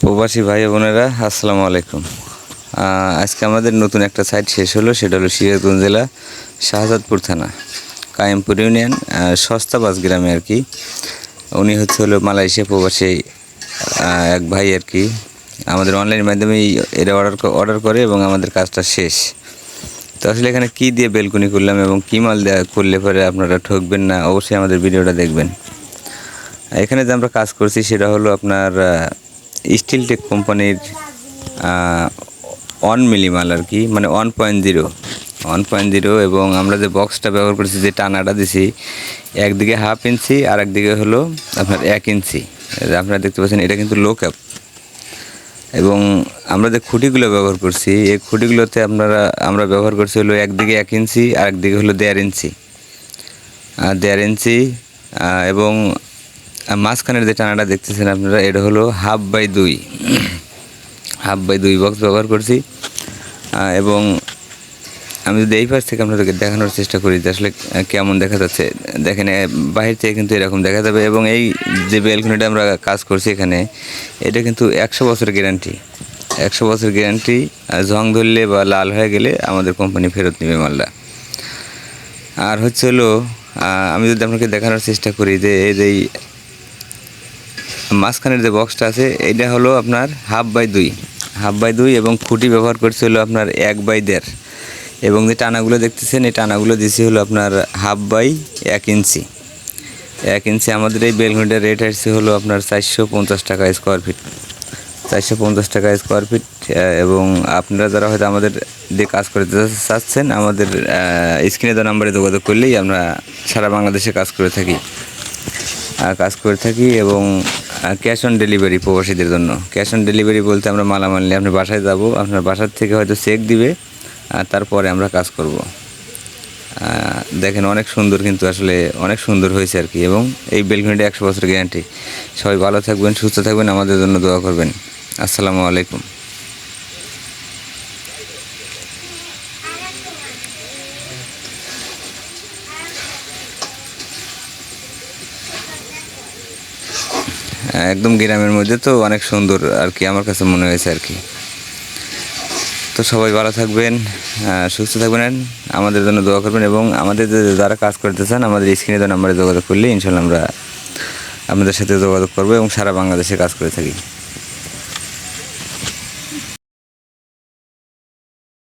প্রবাসী ভাই বোনেরা আসসালামু আলাইকুম। আজকে আমাদের নতুন একটা সাইট শেষ হলো, সেটা হলো সিরাজগঞ্জ জেলা শাহজাদপুর থানা কায়েমপুর ইউনিয়ন সস্তাবাজ গ্রামে আর কি। উনি হলো মালয়েশিয়া প্রবাসী এক ভাই আর কি। আমাদের অনলাইনের মাধ্যমেই এরা অর্ডার করে এবং আমাদের কাজটা শেষ। তো আসলে এখানে কী দিয়ে বেলকুনি করলাম এবং কী মাল দেওয়া করলে পরে আপনারা ঠকবেন না, অবশ্যই আমাদের ভিডিওটা দেখবেন। এখানে যে আমরা কাজ করছি সেটা হলো আপনার স্টিল টেক কোম্পানির 1 মিলি মাল আর কি, মানে 1.0 এবং আমরা যে বক্সটা ব্যবহার করছি, যে টানাটা দিছি, একদিকে 1/2 ইঞ্চি আর একদিকে হলো আপনার 1 ইঞ্চি। আপনারা দেখতে পাচ্ছেন এটা কিন্তু লো ক্যাপ। এবং আমরা যে খুঁটিগুলো ব্যবহার করছি, এই খুঁটিগুলোতে আমরা ব্যবহার করছি হলো একদিকে 1 ইঞ্চি আর একদিকে হলো 1.5 ইঞ্চি, 1.5 ইঞ্চি। এবং মাঝখানের যে টানাটা দেখতেছেন আপনারা, এটা হলো 1/2 বক্স ব্যবহার করছি। এবং আমি যদি এই পাশ থেকে আপনাদেরকে দেখানোর চেষ্টা করি যে আসলে কেমন দেখা যাচ্ছে, দেখেন বাহির থেকে কিন্তু এরকম দেখা যাবে। এবং এই যে বেলকুনিটা আমরা কাজ করছি এখানে, এটা কিন্তু 100 বছরের গ্যারান্টি, 100 বছর গ্যারান্টি। জং ধরলে বা লাল হয়ে গেলে আমাদের কোম্পানি ফেরত নেবে মালটা। আর হলো আমি যদি আপনাকে দেখানোর চেষ্টা করি যে এই যে মাঝখানের যে বক্সটা আছে, এটা হলো আপনার 1/2 এবং খুঁটি ব্যবহার করছে হলো আপনার 1/1.5। এবং যে টানাগুলো দেখতেছেন, এই টানাগুলো দিছি হলো আপনার 1/2 ইঞ্চি, 1 ইঞ্চি। আমাদের এই বেলকুনিটার রেট আসছে হলো আপনার 450 টাকা স্কোয়ার ফিট, 450 টাকা স্কোয়ার ফিট। এবং আপনারা যারা হয়তো আমাদের দিয়ে কাজ করতে চাচ্ছেন, আমাদের স্ক্রিনে দেওয়া নাম্বারে যোগাযোগ করলেই আমরা সারা বাংলাদেশে কাজ করে থাকি। এবং ক্যাশ অন ডেলিভারি প্রবাসীদের জন্য। ক্যাশ অন ডেলিভারি বলতে আমরা মালামাল নিয়ে আপনার বাসায় যাব, আপনার বাসার থেকে হয়তো চেক দিবে, তারপরে আমরা কাজ করব। দেখেন অনেক সুন্দর, কিন্তু আসলে অনেক সুন্দর হয়েছে আর কি। এবং এই বেলকুনিটা 100 বছর গ্যারান্টি। সবাই ভালো থাকবেন, সুস্থ থাকবেন, আমাদের জন্য দোয়া করবেন। আসসালামু আলাইকুম। একদম গ্রামের মধ্যে তো অনেক সুন্দর আর কি, আমার কাছে মনে হয়েছে আর কি। তো সবাই ভালো থাকবেন, সুস্থ থাকবেন, আমাদের জন্য দোয়া করবেন। এবং আমাদের যারা কাজ করতে চান, আমাদের স্ক্রিনে দেওয়া নাম্বারে যোগাযোগ করলে ইনশাল্লাহ আমরা আপনাদের সাথে যোগাযোগ করবো এবং সারা বাংলাদেশে কাজ করে থাকি।